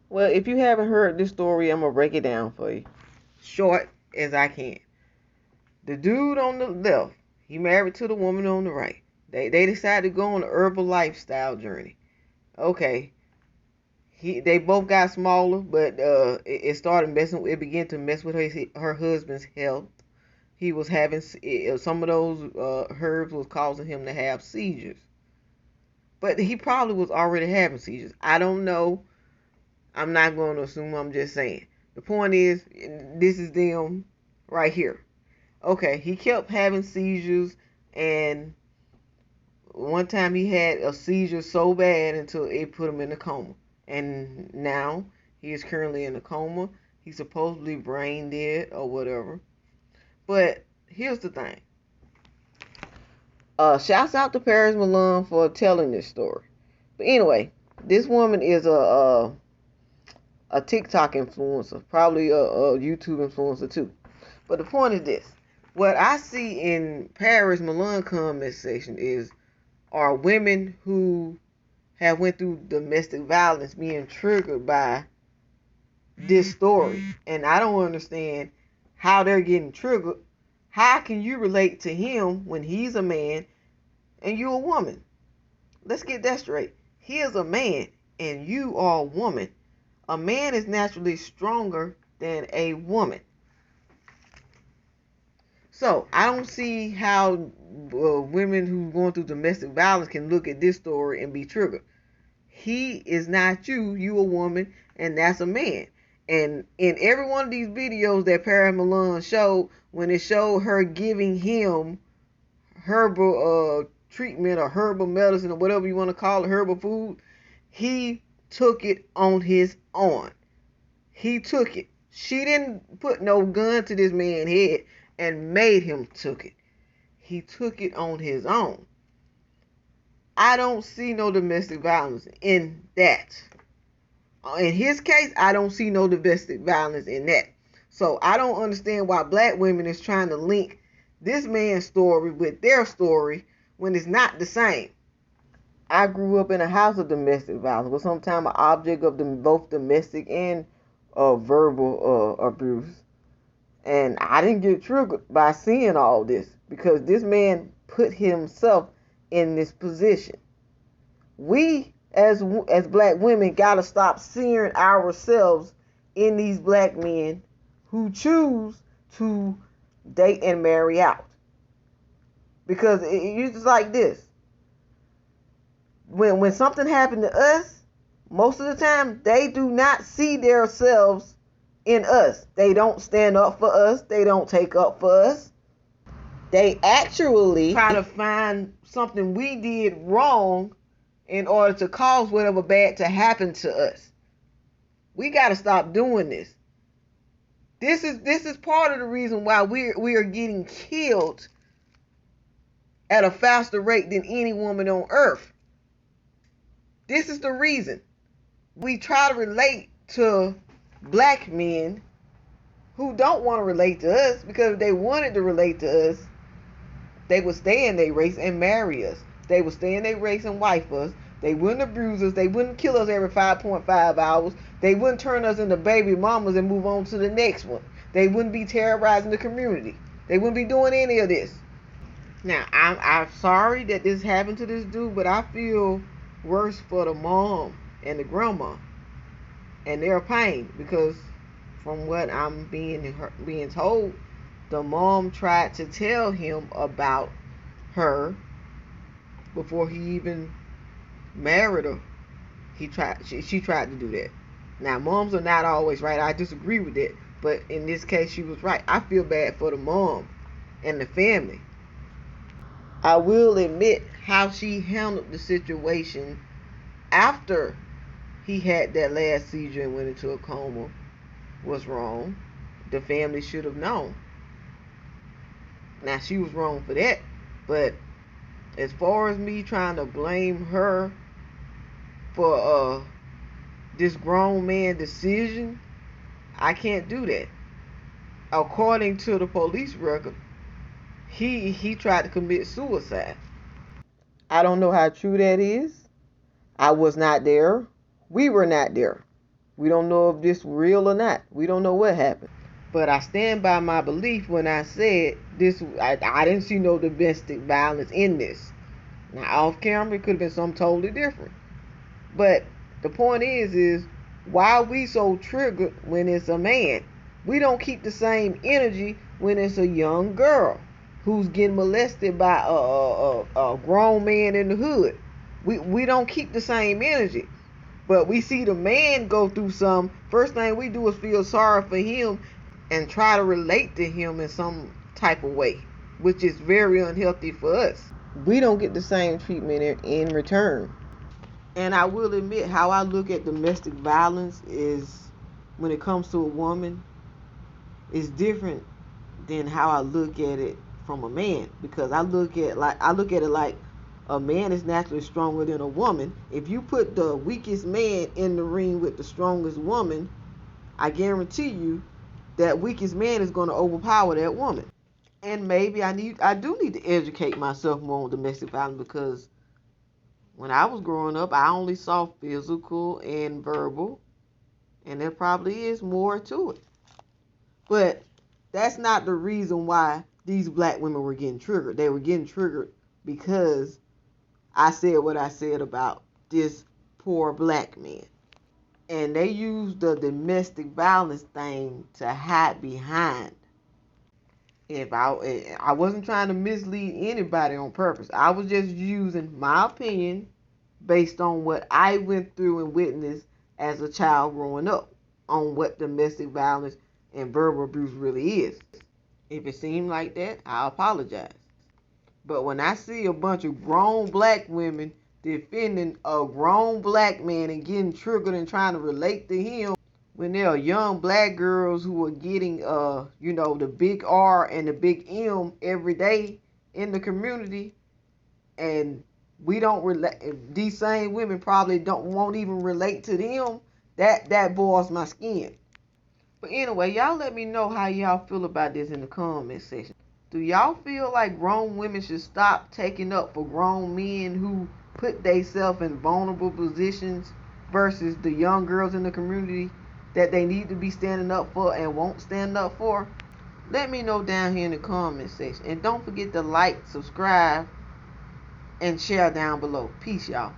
Well, if you haven't heard this story, I'm gonna break it down for you, short as I can. The dude on the left, he married to the woman on the right. They decided to go on a herbal lifestyle journey. Okay, they both got smaller, but it started messing. It began to mess with her husband's health. He was having some of those herbs was causing him to have seizures, but he probably was already having seizures. I don't know. I'm not going to assume. I'm just saying. The point is, this is them right here. Okay, he kept having seizures, and one time he had a seizure so bad until it put him in a coma. And now he is currently in a coma. He's supposedly brain dead or whatever. But here's the thing. Shouts out to Paris Milan for telling this story. But anyway, this woman is a TikTok influencer, probably a YouTube influencer too. But the point is this: what I see in Paris Milan comment section are women who have went through domestic violence being triggered by this story, and I don't understand how they're getting triggered. How can you relate to him when he's a man and you a woman? Let's get that straight. He is a man and you are a woman. A man is naturally stronger than a woman. So I don't see how women who are going through domestic violence can look at this story and be triggered. He is not you. You a woman, and that's a man. And in every one of these videos that Paris Milan showed, when it showed her giving him herbal treatment or herbal medicine or whatever you want to call it, herbal food, he took it on his own. He took it. She didn't put no gun to this man's head and made him took it. He took it on his own. I don't see no domestic violence in that. In his case, I don't see no domestic violence in that. So I don't understand why black women is trying to link this man's story with their story when it's not the same. I grew up in a house of domestic violence, but sometimes an object of both domestic and verbal abuse. And I didn't get triggered by seeing all this because this man put himself in this position. We as black women gotta stop seeing ourselves in these black men who choose to date and marry out. Because it's just like this. When something happened to us, most of the time they do not see themselves in us. They don't stand up for us. They don't take up for us. They actually try to find something we did wrong in order to cause whatever bad to happen to us. We got to stop doing this. This is part of the reason why we are getting killed at a faster rate than any woman on earth. This is the reason. We try to relate to black men who don't want to relate to us, because if they wanted to relate to us, they would stay in their race and marry us. They would stay in their race and wife us. They wouldn't abuse us. They wouldn't kill us every 5.5 hours. They wouldn't turn us into baby mamas and move on to the next one. They wouldn't be terrorizing the community. They wouldn't be doing any of this. Now, I'm sorry that this happened to this dude, but I feel worse for the mom and the grandma and their pain, because from what I'm being told, the mom tried to tell him about her before he even married her. She tried to do that. Now, moms are not always right. I disagree with that, but in this case, she was right. I feel bad for the mom and the family. I will admit how she handled the situation after he had that last seizure and went into a coma was wrong. The family should have known. Now, she was wrong for that, but as far as me trying to blame her for this grown man decision, I can't do that. According to the police record, he tried to commit suicide. I don't know how true that is. I was not there. We were not there. We don't know if this real or not. We don't know what happened. But I stand by my belief when I said this. I didn't see no domestic violence in this. Now off camera, it could have been something totally different. But the point is why are we so triggered when it's a man? We don't keep the same energy when it's a young girl who's getting molested by a grown man in the hood. We don't keep the same energy. But we see the man go through some. First thing we do is feel sorry for him and try to relate to him in some type of way, which is very unhealthy for us. We don't get the same treatment in return. And I will admit, how I look at domestic violence is, when it comes to a woman, is different than how I look at it from a man, because I look at it like a man is naturally stronger than a woman. If you put the weakest man in the ring with the strongest woman, I guarantee you that weakest man is going to overpower that woman. And maybe I do need to educate myself more on domestic violence, because when I was growing up, I only saw physical and verbal, and there probably is more to it. But that's not the reason why these black women were getting triggered. They were getting triggered because I said what I said about this poor black man. And they used the domestic violence thing to hide behind. If I wasn't trying to mislead anybody on purpose. I was just using my opinion based on what I went through and witnessed as a child growing up on what domestic violence and verbal abuse really is. If it seemed like that, I apologize. But when I see a bunch of grown black women defending a grown black man and getting triggered and trying to relate to him, when there are young black girls who are getting the big R and the big M every day in the community, and we don't relate, these same women probably won't even relate to them, that boils my skin. But anyway, y'all let me know how y'all feel about this in the comment section. Do y'all feel like grown women should stop taking up for grown men who put themselves in vulnerable positions versus the young girls in the community that they need to be standing up for and won't stand up for? Let me know down here in the comment section. And don't forget to like, subscribe, and share down below. Peace, y'all.